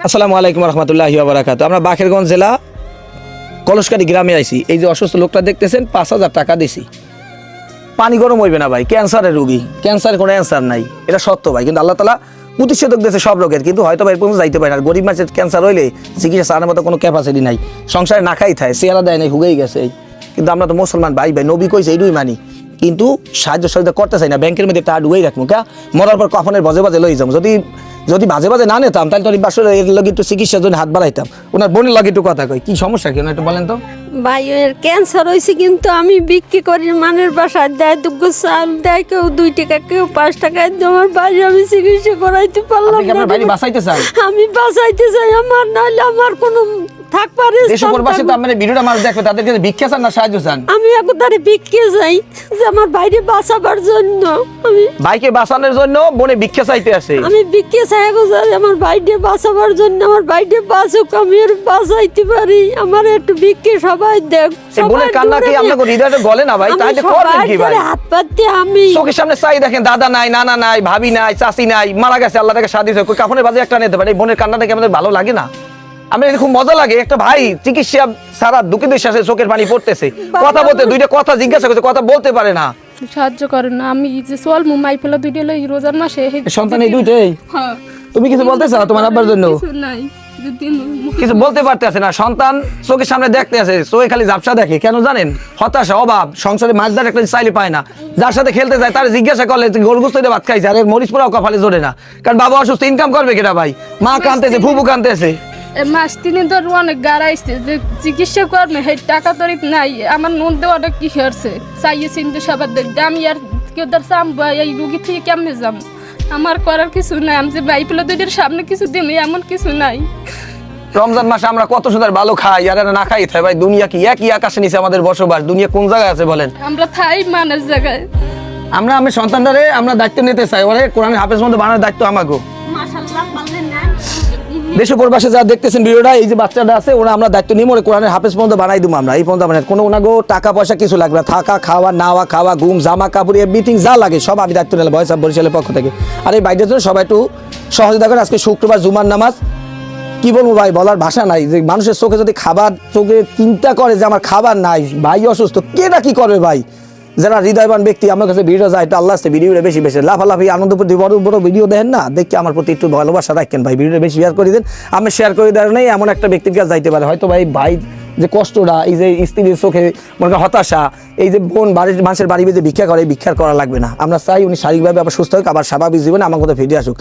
আসসালামু আলাইকুম রহমতুল্লাহি ওয়া বারাকাতুহু। আমরা বাকেরগঞ্জ জেলা কলসকাটি গ্রামে আইছি। এই যে অসুস্থ লোকটা দেখতেছেন 5,000 টাকা দিছি। পানি গরম হইবে না ভাই, ক্যান্সারের রোগী, ক্যান্সার কোনো অ্যান্সার নাই, এটা সত্য ভাই। কিন্তু আল্লাহ তাআলা প্রতিষেধক দিয়েছে সব রোগের, কিন্তু হয়তো ভাই পর্যন্ত যাইতে পারে না। গরিব মানুষের ক্যান্সার হইলে চিকিৎসা চালানোর মতো কোনো ক্যাপাসিটি নাই, সংসারে না খাই থাকে, চেহারা দেয় নাই, হুগেই গেছে। কিন্তু আমরা তো মুসলমান ভাই, নবী কইছে এইটুই মানি, কিন্তু সাহায্য সহযোগিতা করতে চাই না। ব্যাংকের মধ্যে টাকা ঢুকেই রাখবো, কা মরার পর কফনের বাজে বাজে লই যাবো। যদি বাজে বাজে না নিতাম তাহলে তো আসলে এর লগে একটু চিকিৎসার জন্য হাত বাড়াইতাম। ওনার বোনের লগে একটু কথা কই, কি সমস্যা কি ওনার একটু বলেন তো। ভাই এর ক্যান্সার হয়েছে, কিন্তু আমি বিক্রি করি, মানের বাসায় দেয় দুগ্গ চাল দেয়, কেউ 2 টাকা কেউ 5 টাকা। আমার ভাই আমি চিকিৎসা করাইতে পারলাম না। ভাই বাঁচাইতে চান? আমি বাঁচাইতে চাই, আমার নাইলে আমার কোনো থাকপারে দেশের প্রবাসী তো আপনার ভিডিওটা মানুষ দেখবে, তাদেরকে ভিক্ষা চান না সাহায্য চান? আমি একবারে ভিক্ষে যাই যে আমার বাইরে বাঁচাবার জন্য। আমি ভাইকে বাঁচানোর জন্য বোনে ভিক্ষা চাইতে আছে। আমি ভিক্ষে চাই আমার বাইরে বাঁচাবার জন্য, আমার বাইরে বাঁচুক, আমি আর বাঁচাইতে পারি। আমার একটু ভিক্ষে সবাই দেখ। বোনের কান্না কি আপনাকে হৃদয়টা গলে না ভাই? তাহলে করবেন কি ভাই? হাত পাততে আমি চোখের সামনে চাই দেখেন, দাদা নাই, নানা নাই, ভাবি নাই, চাচি নাই, মারা গেছে, আল্লাহ তাকে শাদি দিয়েছে, কাফনের বাজে একটা নিতে পারে। বোনের কান্না দেখে আমাদের ভালো লাগে না? আমি খুব মজা লাগে, একটা ভাই চিকিৎসা সারা দুঃখে বিশ্বাসে চোখের পানি পড়তেছে, কথা বলতে, দুইটা কথা জিজ্ঞাসা করছে, কথা বলতে পারে না। সাহায্য করেন না, আমি যে সোয়াল মুমাই ফেলা দুইটা লই রোজার মাসে সন্তান এই দুইটাই। হ্যাঁ, তুমি কিছু বলতে চাও তোমার আব্বার জন্য? কিছু নাই, কিছু বলতে পারতেছে না, সন্তান চোখের সামনে দেখতে আছে, চোখে খালি ঝাপসা দেখে। কেন জানেন? হতাশা, অভাব, সংসারে মাছদার একটা চাইলে পায় না। যার সাথে খেলতে যায় তার জিজ্ঞাসা করলে গোলগুস্ত ভাত খাইছে, আর মরিচ পোড়াও কপালে জোরে না, কারণ বাবা অসুস্থ, ইনকাম করবে কেটা ভাই? মা কানতেছে, ফুফু কানতেছে। মাস 3 ধর অনেক গাড়াইছে যে চিকিৎসা করবে, সেই টাকা তো নাই। আমার নুন দেওয়াটা কি হয়েছে চাইয়ে চিনতে সবার দেখতে, আমি আর কেউ তার চামবো এই রুগী থেকে কেমনে যাম? আমার করার কিছু নাই, আমি যে বাইপেলা দুইটার সামনে কিছু দিন এমন কিছু নাই। রমজান মাসে আমরা কত সুন্দর ভালো খাই, আর না খাই থাই ভাই। দুনিয়া কি একই আকাশে নিচে আমাদের বসবাস? দুনিয়া কোন জায়গায় আছে বলেন? আমরা থাই মানের জায়গায়। আমি সন্তানটারে আমরা দায়িত্ব নিতে চাই, ওরে কোরআনের হাফেজ মধ্যে বানানোর দায়িত্ব আমাকে। মাশাআল্লাহ বললেন না। দেশ প্রবাসে যা দেখতেছেন ভিডিওটা, এই যে বাচ্চাটা আছে, ওরা আমরা দায়িত্ব নিয়ে ওরে কোরআনের হাফেজ পর্যন্ত বানাই দিব আমরা। এই পর্যন্ত মানে কোনো ওনাগো টাকা পয়সা কিছু লাগবে না, থাকা খাওয়া, নাওয়া খাওয়া, ঘুম, জামা কাপড়, এভরিথিং যা লাগে সব আমি দায়িত্ব নিলাম ভয়েস অফ বরিশালের পক্ষ থেকে। আর এই বাইরের জন্য সবাই একটু সহযোগিতা করেন। আজকে শুক্রবার জুমার নামাজ, কি বলবো ভাই, বলার ভাষা নাই। যে মানুষের চোখে যদি খাবার, চোখে চিন্তা করে যে আমার খাবার নাই, ভাই অসুস্থ, কে না কি করবে ভাই? যারা হৃদয়বান ব্যক্তি আমার কাছে ভিডিও যায়, এটা আল্লাহ আসতে ভিডিওটা বেশি বেশি লাফালাফি আনন্দ প্রতি বড় বড় ভিডিও দেন না, দেখি আমার প্রতি একটু ভালোবাসা রাখেন ভাই। ভিডিওটা বেশি শেয়ার করে দেন। আমি শেয়ার করে দেওয়ার নেই এমন একটা ব্যক্তির কাছে যাইতে পারে হয়তো ভাই যে কষ্টটা, এই যে স্ত্রীর চোখে মনে হতাশা, এই যে বোন বাড়ির মানুষের বাড়ি যে ভিক্ষা করে, ভিক্ষার করা লাগবে না। আমরা চাই উনি শারীরিকভাবে আবার সুস্থ হোক, আবার স্বাভাবিক জীবনে আমার মতো ফিরে আসুক।